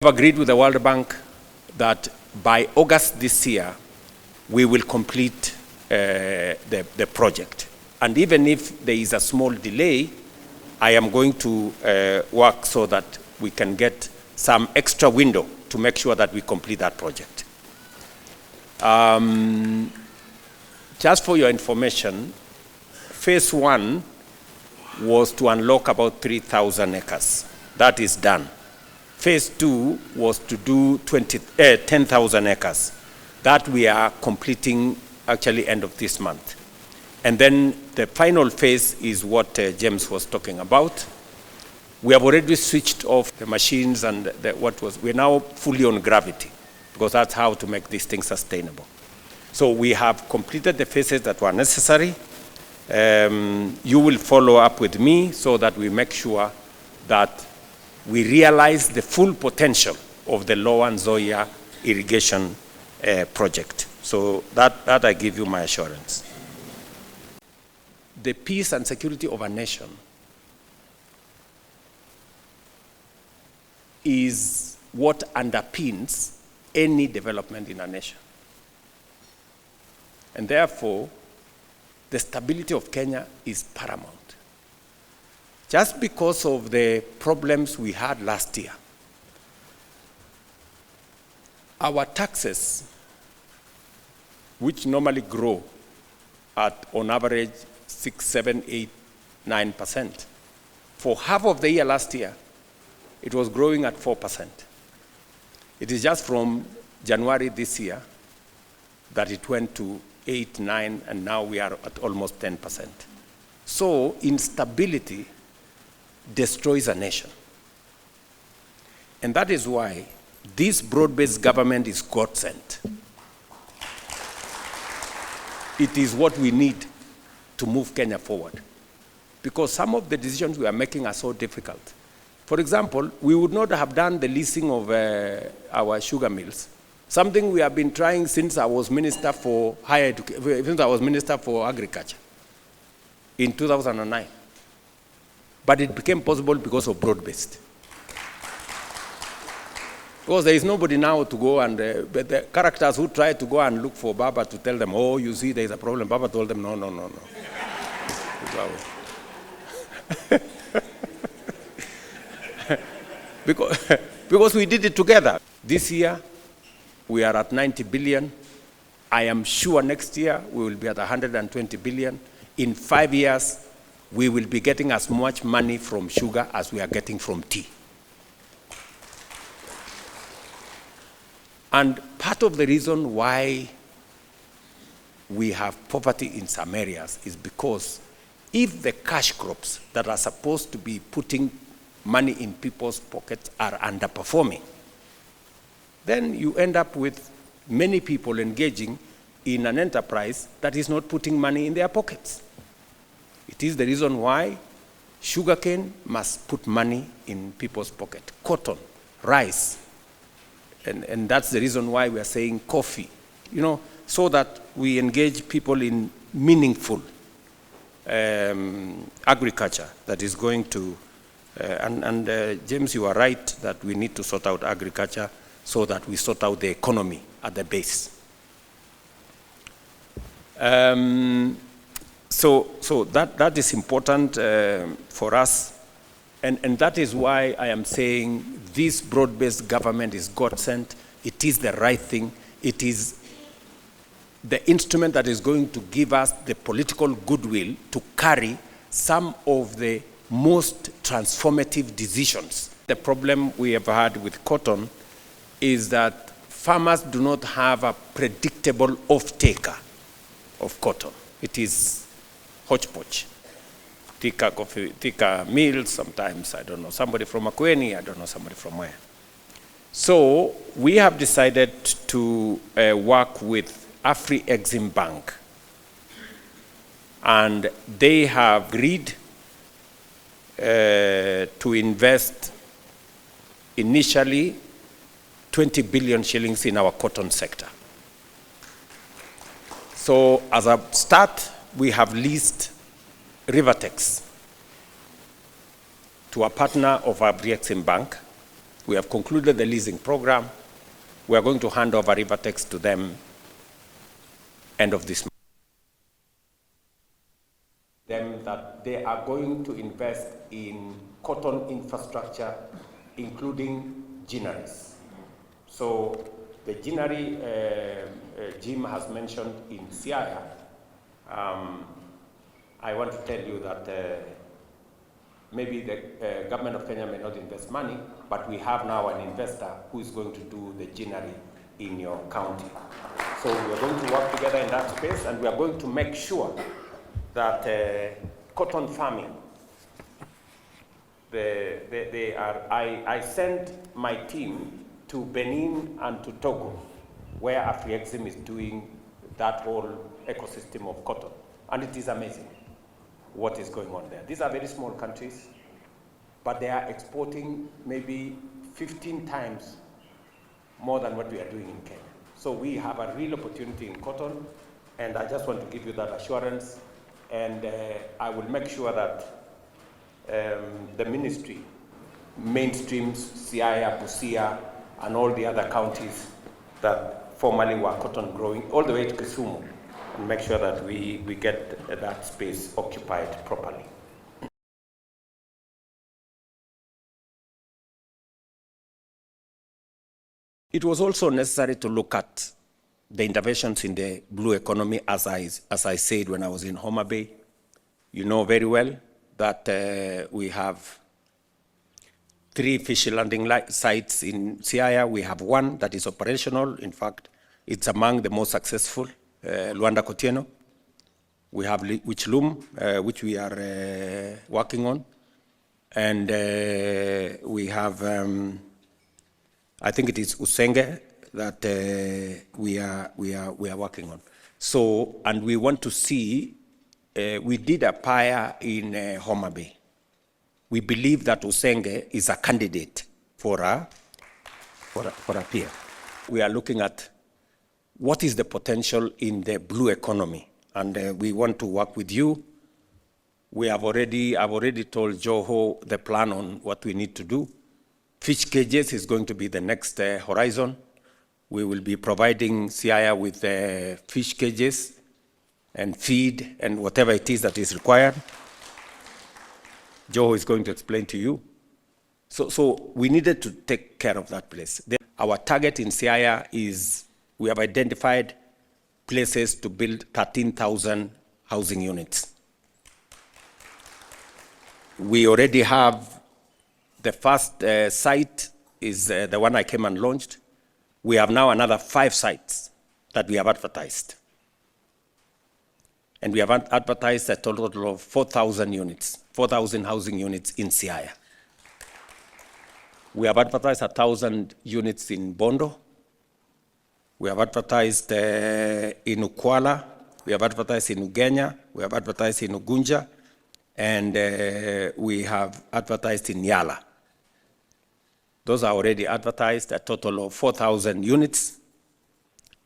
agreed with the World Bank that by August this year, we will complete the project. And even if there is a small delay, I am going to work so that we can get some extra window to make sure that we complete that project. Just for your information, phase 1 was to unlock about 3,000 acres. That is done. Phase 2 was to do 10,000 acres. That we are completing actually end of this month. And then the final phase is what James was talking about. We have already switched off the machines and we're now fully on gravity, because that's how to make these things sustainable. So we have completed the phases that were necessary. You will follow up with me so that we make sure that we realize the full potential of the Lower Nzoia irrigation project. So that I give you my assurance. The peace and security of a nation is what underpins any development in a nation. And therefore, the stability of Kenya is paramount. Just because of the problems we had last year, our taxes, which normally grow at, on average, 6, 7, 8, 9%. For half of the year last year, it was growing at 4%. It is just from January this year that it went to 8, 9, and now we are at almost 10%. So instability destroys a nation. And that is why this broad-based government is God-sent. It is what we need to move Kenya forward. Because some of the decisions we are making are so difficult. For example, we would not have done the leasing of our sugar mills, something we have been trying since I was Minister for Higher Education, since I was Minister for Agriculture in 2009. But it became possible because of broad-based. Because there is nobody now to go and, but the characters who try to go and look for Baba to tell them, oh, you see, there is a problem. Baba told them, no, no, no, no. because we did it together. This year, we are at 90 billion. I am sure next year, we will be at 120 billion. In 5 years, we will be getting as much money from sugar as we are getting from tea. And part of the reason why we have poverty in some areas is because if the cash crops that are supposed to be putting money in people's pockets are underperforming, then you end up with many people engaging in an enterprise that is not putting money in their pockets. It is the reason why sugarcane must put money in people's pocket, cotton, rice, and that's the reason why we are saying coffee, you know, so that we engage people in meaningful agriculture that is going to, James, you are right that we need to sort out agriculture so that we sort out the economy at the base. So that is important for us, and that is why I am saying this broad-based government is God-sent. It is the right thing. It is the instrument that is going to give us the political goodwill to carry some of the most transformative decisions. The problem we have had with cotton is that farmers do not have a predictable off-taker of cotton. It is hodgepodge. Thika mills, sometimes, I don't know, somebody from Makueni, I don't know, somebody from where. So we have decided to work with Afri-Exim Bank, and they have agreed to invest initially 20 billion shillings in our cotton sector. So as a start, we have leased Rivertex to a partner of Afri-Exim Bank, We have concluded the leasing program. We are going to hand over Rivertex to them end of this month. Them that they are going to invest in cotton infrastructure, including ginneries. So the ginnery Jim has mentioned in Siaya, I want to tell you that maybe the government of Kenya may not invest money, but we have now an investor who is going to do the ginnery in your county. So we are going to work together in that space, and we are going to make sure that cotton farming, I sent my team to Benin and to Togo, where AfriExim is doing that whole ecosystem of cotton. And it is amazing what is going on there. These are very small countries, but they are exporting maybe 15 times more than what we are doing in Kenya. So we have a real opportunity in cotton, and I just want to give you that assurance. And I will make sure that the ministry mainstreams Siaya, Busia, and all the other counties that formerly were cotton growing, all the way to Kisumu, and make sure that we get that space occupied properly. It was also necessary to look at the interventions in the blue economy, as I said when I was in Homa Bay. You know very well that we have 3 fish landing sites in Siaya. We have 1 that is operational. In fact, it's among the most successful, Luanda Kotieno. We have Wichlum, which we are working on. And we have, I think it is Usenge, that we are working on. So, and we want to see, we did a PIA in Homa Bay. We believe that Usenge is a candidate for a peer. We are looking at what is the potential in the blue economy, and we want to work with you. I've already told Joho the plan on what we need to do. Fish cages is going to be the next horizon. We will be providing Siaya with fish cages and feed and whatever it is that is required. Joe is going to explain to you. So we needed to take care of that place. Our target in Siaya is, we have identified places to build 13,000 housing units. We already have the first site is the one I came and launched. We have now another 5 sites that we have advertised. And we have advertised a total of 4,000 units, 4,000 housing units in Siaya. We have advertised 1,000 units in Bondo. We have advertised in Ukwala. We have advertised in Ugenya. We have advertised in Ugunja. And we have advertised in Yala. Those are already advertised, a total of 4,000 units.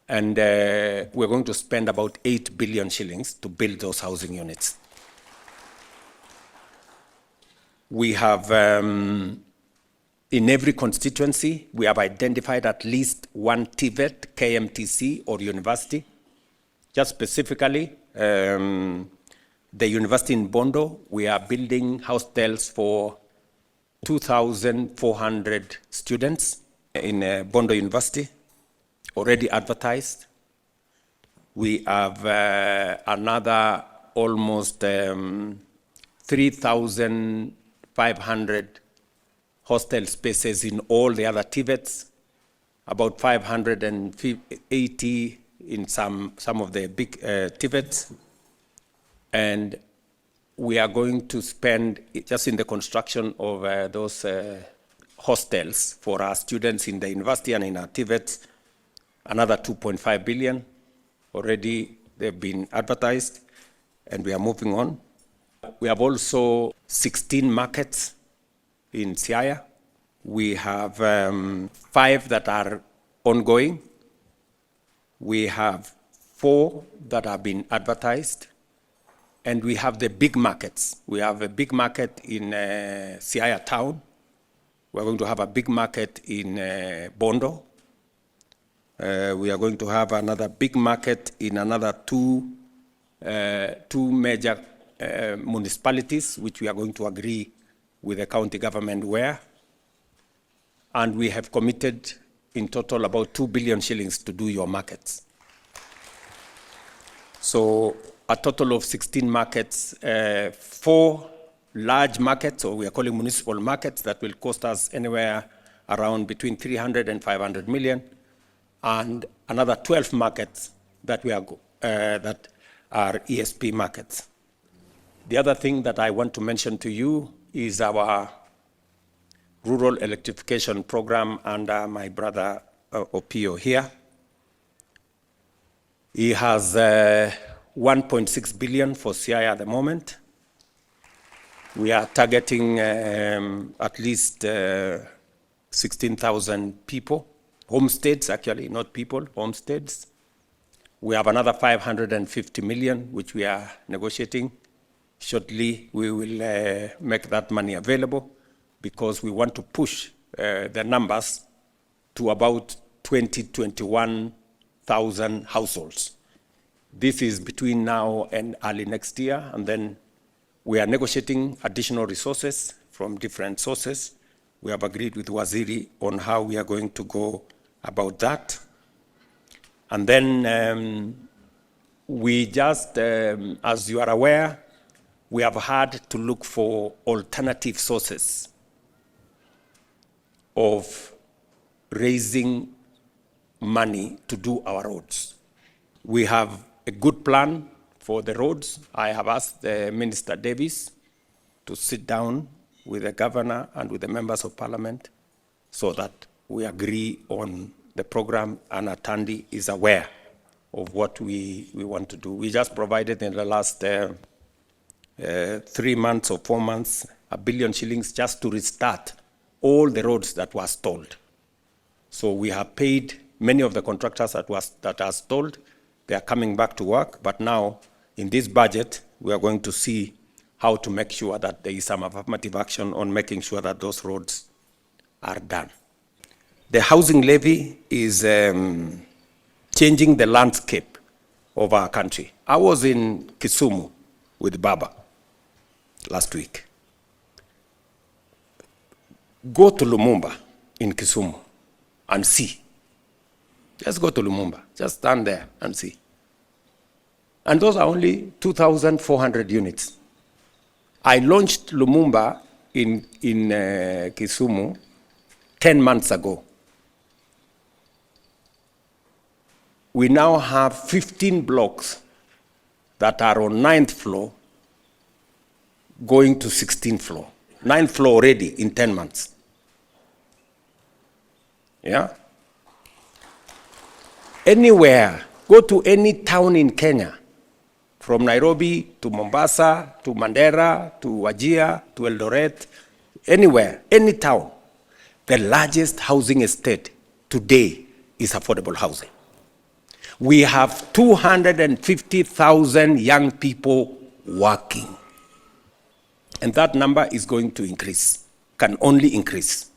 And we're going to spend about 8 billion shillings to build those housing units. We have, in every constituency, we have identified at least 1 TVET, KMTC, or university. Just specifically, the university in Bondo, we are building hostels for 2,400 students in Bondo University, already advertised. We have another almost 3,500 hostel spaces in all the other TVETs, about 580 in some of the big TVETs. And we are going to spend, just in the construction of those hostels for our students in the university and in our TVETs, another 2.5 billion. Already they've been advertised, and we are moving on. We have also 16 markets in Siaya. We have 5 that are ongoing. We have 4 that have been advertised. And we have the big markets. We have a big market in Siaya town. We're going to have a big market in Bondo. We are going to have another big market in another two major municipalities, which we are going to agree with the county government where. And we have committed in total about 2 billion shillings to do your markets. So a total of 16 markets, 4 large markets, or we are calling municipal markets, that will cost us anywhere around between 300 and 500 million, and another 12 markets that that are ESP markets. The other thing that I want to mention to you is our rural electrification program under my brother Opio here. He has 1.6 billion for CI at the moment. We are targeting at least 16,000 people, homesteads actually, not people, homesteads. We have another 550 million, which we are negotiating. Shortly, we will make that money available because we want to push the numbers to about 21,000 households. This is between now and early next year, and then we are negotiating additional resources from different sources. We have agreed with Waziri on how we are going to go about that. And then we just, as you are aware, we have had to look for alternative sources of raising money to do our roads. We have a good plan for the roads. I have asked the Minister Davis to sit down with the governor and with the members of parliament so that we agree on the program, and Atandi is aware of what we want to do. We just provided in the last 3 months or 4 months, 1 billion shillings just to restart all the roads that were stalled. So we have paid many of the contractors that are stalled. They are coming back to work, but now in this budget, we are going to see how to make sure that there is some affirmative action on making sure that those roads are done. The housing levy is changing the landscape of our country. I was in Kisumu with Baba last week. Go to Lumumba in Kisumu and see. Just go to Lumumba, just stand there and see. And those are only 2,400 units. I launched Lumumba in Kisumu 10 months ago. We now have 15 blocks that are on 9th floor going to 16th floor. 9th floor already in 10 months. Yeah? Anywhere, go to any town in Kenya, from Nairobi to Mombasa, to Mandera, to Wajir, to Eldoret, anywhere, any town. The largest housing estate today is affordable housing. We have 250,000 young people working. And that number is going to increase, can only increase.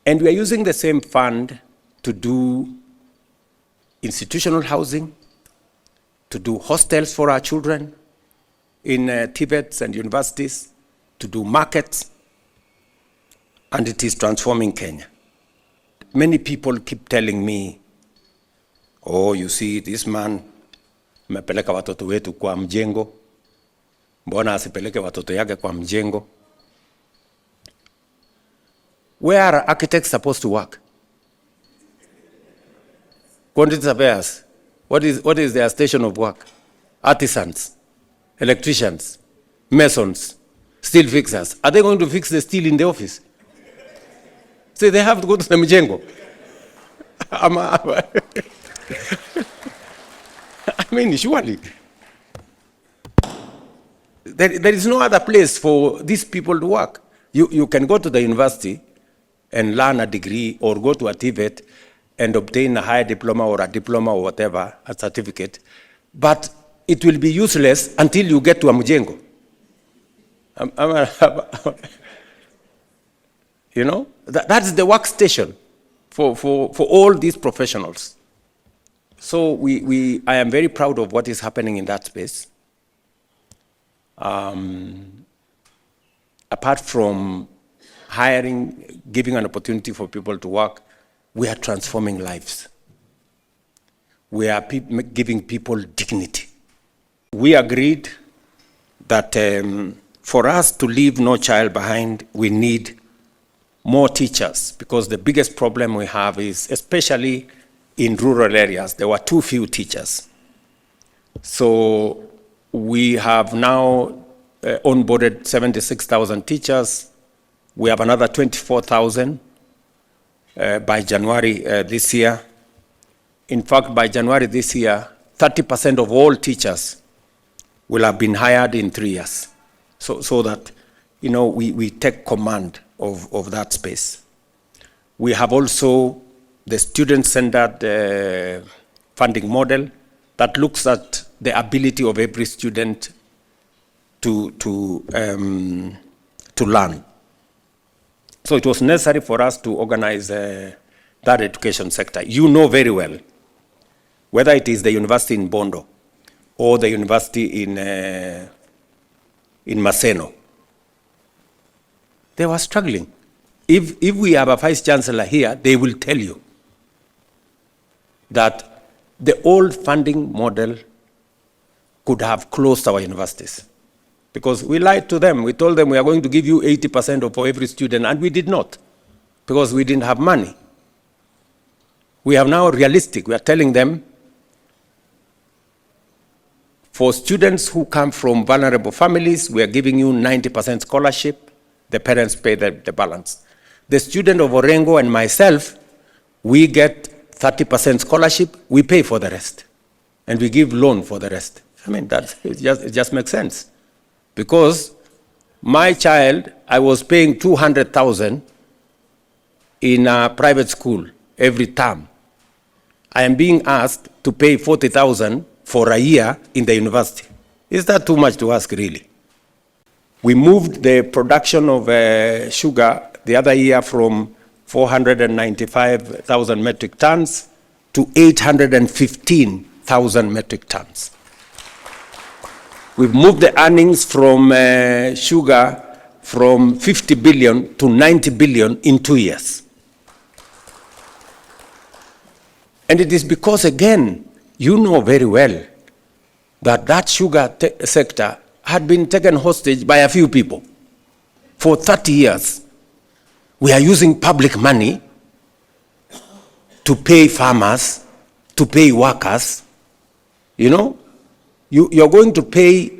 And we are using the same fund to do institutional housing, to do hostels for our children in TVETs and universities, to do markets, and it is transforming Kenya. Many people keep telling me, oh, you see, this man, mepeleka watoto wetu kwa mjengo, mbona asipeleke watoto yake kwa mjengo? Where are architects supposed to work? Quantity surveyors, what is their station of work? Artisans, electricians, masons, steel fixers. Are they going to fix the steel in the office? So they have to go to the mjengo. I mean, surely. There is no other place for these people to work. You can go to the university and learn a degree, or go to a TVET and obtain a higher diploma or a diploma or whatever, a certificate, but it will be useless until you get to a mjengo. You know, that's the workstation for all these professionals. So I am very proud of what is happening in that space. Apart from hiring, giving an opportunity for people to work, we are transforming lives. We are giving people dignity. We agreed that for us to leave no child behind, we need more teachers, because the biggest problem we have is, especially in rural areas, there were too few teachers. So we have now onboarded 76,000 teachers. We have another 24,000 by January this year. In fact, by January this year, 30% of all teachers will have been hired in 3 years. So that, you know, we take command of that space. We have also the student-centered funding model that looks at the ability of every student to learn. So it was necessary for us to organize that education sector. You know very well, whether it is the university in Bondo or the university in Maseno, they were struggling. If we have a vice chancellor here, they will tell you that the old funding model could have closed our universities. Because we lied to them. We told them we are going to give you 80% for every student, and we did not, because we didn't have money. We are now realistic. We are telling them, for students who come from vulnerable families, we are giving you 90% scholarship. The parents pay the balance. The student of Orengo and myself, we get 30% scholarship. We pay for the rest, and we give loan for the rest. I mean, it just makes sense. Because my child, I was paying 200,000 in a private school every term. I am being asked to pay 40,000 for a year in the university. Is that too much to ask, really? We moved the production of sugar the other year from 495,000 metric tons to 815,000 metric tons. We've moved the earnings from sugar from 50 billion to 90 billion in 2 years. And it is because, again, you know very well that that sugar sector had been taken hostage by a few people for 30 years. We are using public money to pay farmers, to pay workers. You know, you're going to pay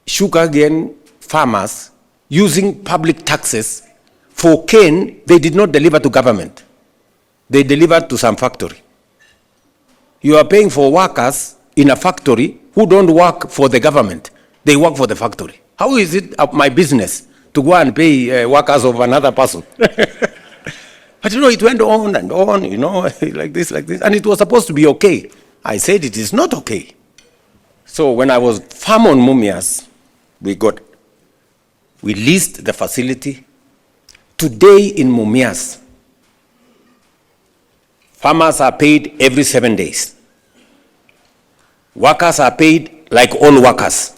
sugarcane farmers using public taxes for cane they did not deliver to government. They delivered to some factory. You are paying for workers in a factory who don't work for the government. They work for the factory. How is it my business to go and pay workers of another person? But you know, it went on and on, you know, like this. And it was supposed to be okay. I said it is not okay. So when I was farm on Mumias, we leased the facility. Today in Mumias, farmers are paid every 7 days. Workers are paid like all workers.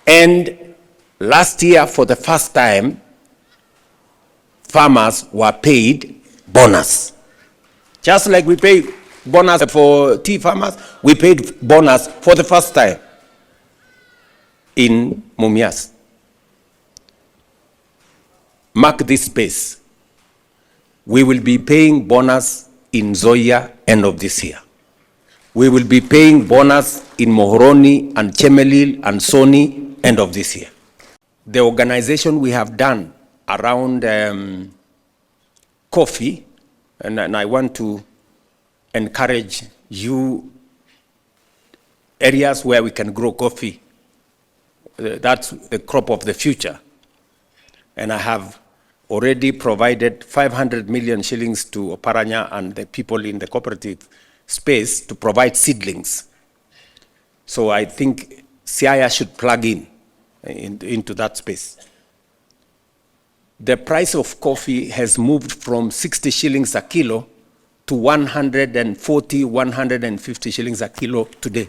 And last year, for the first time, farmers were paid bonus. Just like we pay bonus for tea farmers, we paid bonus for the first time in Mumias. Mark this space. We will be paying bonus in Zoya end of this year. We will be paying bonus in Mohoroni and Chemelil and Soni end of this year. The organization we have done around coffee, and I want to encourage you, areas where we can grow coffee. That's the crop of the future. And I have already provided 500 million shillings to Oparanya and the people in the cooperative space to provide seedlings. So I think CIA should plug into that space. the price of coffee has moved from 60 shillings a kilo to 140, 150 shillings a kilo today.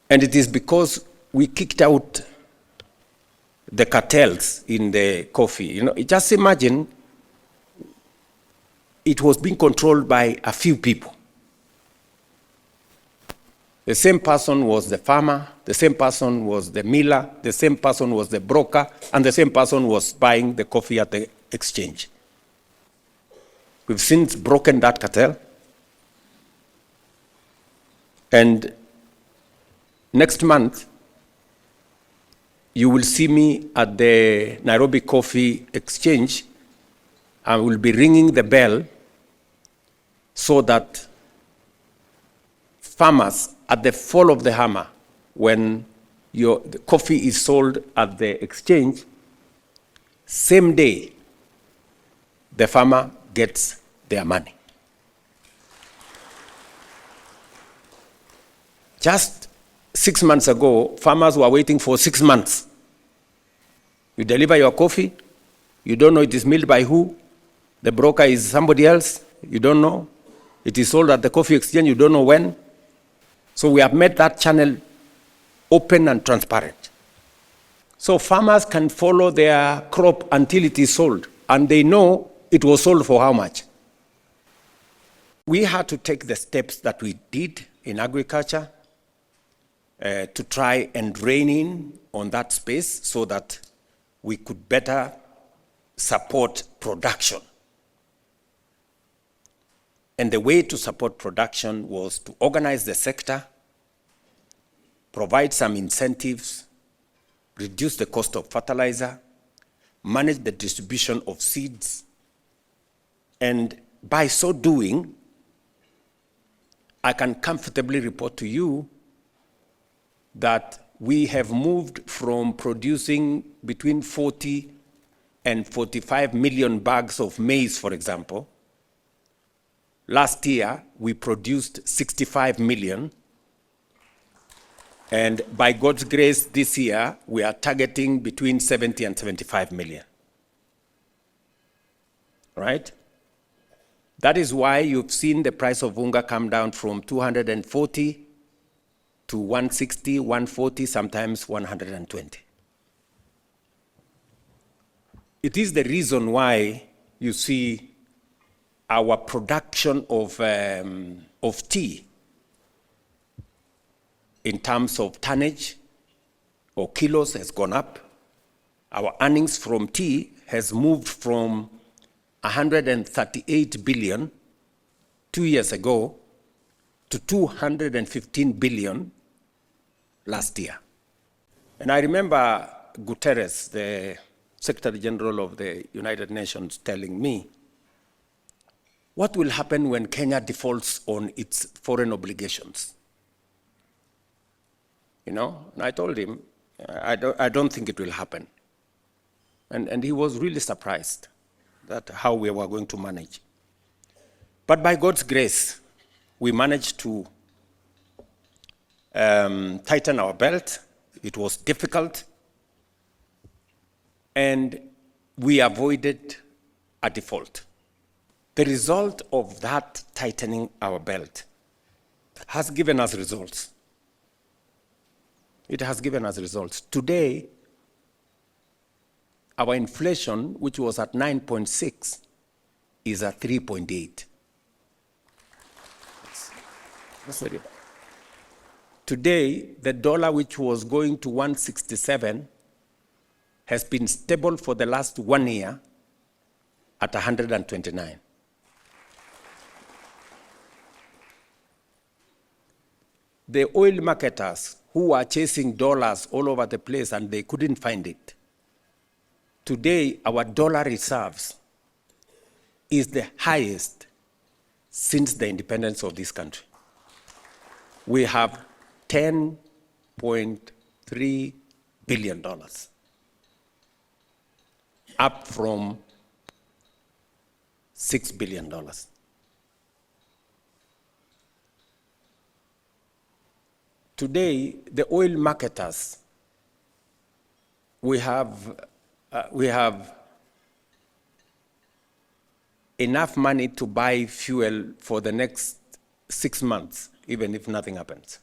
And it is because we kicked out the cartels in the coffee. You know, just imagine it was being controlled by a few people. The same person was the farmer, the same person was the miller, the same person was the broker, and the same person was buying the coffee at the exchange. We've since broken that cartel. And next month, you will see me at the Nairobi Coffee Exchange. I will be ringing the bell so that farmers at the fall of the hammer, when the coffee is sold at the exchange, same day, the farmer gets their money. Just 6 months ago, farmers were waiting for 6 months. You deliver your coffee, you don't know it is milled by who, the broker is somebody else, you don't know. It is sold at the coffee exchange, you don't know when. So we have made that channel open and transparent. So farmers can follow their crop until it is sold, and they know it was sold for how much. We had to take the steps that we did in agriculture to try and rein in on that space so that we could better support production. And the way to support production was to organize the sector, provide some incentives, reduce the cost of fertilizer, manage the distribution of seeds, and by so doing, I can comfortably report to you that we have moved from producing between 40 and 45 million bags of maize, for example. Last year, we produced 65 million. And by God's grace, this year, we are targeting between 70 and 75 million. Right? That is why you've seen the price of unga come down from 240 to 160, 140, sometimes 120. It is the reason why you see our production of tea in terms of tonnage or kilos has gone up. Our earnings from tea has moved from 138 billion 2 years ago to 215 billion last year. And I remember Guterres, the Secretary General of the United Nations, telling me, what will happen when Kenya defaults on its foreign obligations? You know, and I told him, I don't think it will happen. And he was really surprised at how we were going to manage. But by God's grace, we managed to tighten our belt. It was difficult. And we avoided a default. The result of that tightening our belt has given us results. It has given us results. Today, our inflation, which was at 9.6, is at 3.8. That's very bad. Today, the dollar, which was going to 167, has been stable for the last 1 year at 129. The oil marketers who were chasing dollars all over the place and they couldn't find it. Today, our dollar reserves is the highest since the independence of this country. We have $10.3 billion, up from $6 billion. Today, the oil marketers we have enough money to buy fuel for the next 6 months, even if nothing happens.